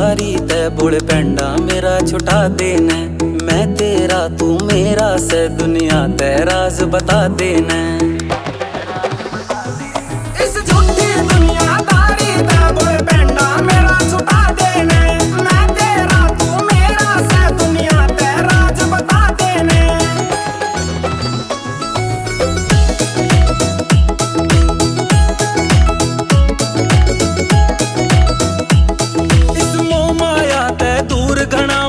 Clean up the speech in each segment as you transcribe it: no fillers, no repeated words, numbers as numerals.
दुनियादारी ते बोले पेंडा मेरा छुटा देना। मैं तेरा तू मेरा से दुनिया ते राज बता देना। इस झूठी दुनियादारी ते बोले पेंडा मेरा छुटा देना। मैं तेरा तू मेरा से दुनिया ते राज बता देना।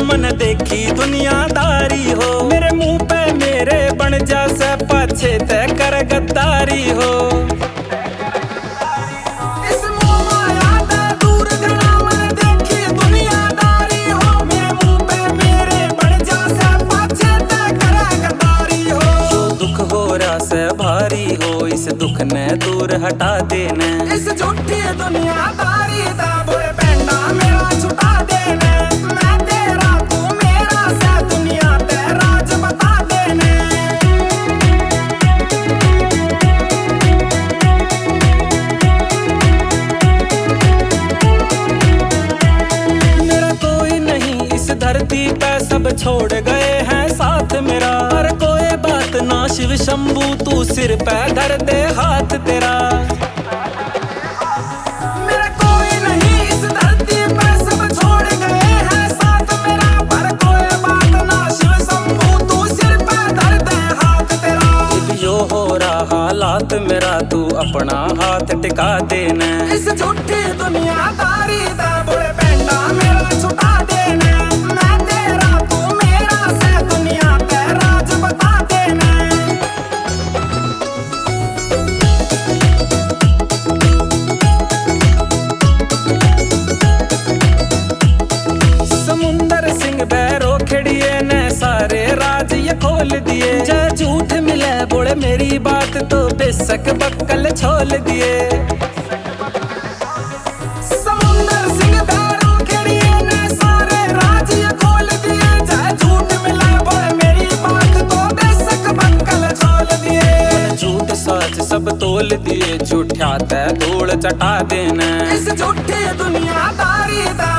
मन देखी दुनियादारी हो, मेरे मुंह पे मेरे बन जा से पाछे ते कर गद्दारी हो। इस मोह माया ते दूर घना मन देखी दुनियादारी हो, मेरे मुंह पे मेरे बन जा से पाछे ते कर गद्दारी हो। जो दुख हो रहा से भारी हो, इस दुख ने दूर हटा देना। इस झूठी दुनियादारी दा बोले पेंडा मेरा छुटा देना। धरती पे सब छोड़ गए हैं साथ मेरा, पर कोई बात ना शिव शंभू तू सिर पे धर दे हाथ तेरा। मेरा कोई नहीं इस धरती पे सब छोड़ गए हैं साथ मेरा, पर कोई बात ना शिव शंभू तू सिर पे धर दे हाथ तेरा। जो हो रहा हालात मेरा तू अपना हाथ टिका देना। इस झूठी दुनियादारी दा बोले पेंडा मेरा छुटा देना। सारे राज ये खोल दिए, जय झूठ मिले बोले मेरी बात तो बेशक बक्कल छोल दिए। समुंदर सिंह बैरों खड़िए ने सारे राज ये खोल दिए, जय झूठ मिले बोले मेरी बात तो बेशक बक्कल छोल दिए। झूठ सच सब तोल दिए, झूठा ते धूल चटा देना। इस झूठी दुनियादारी दा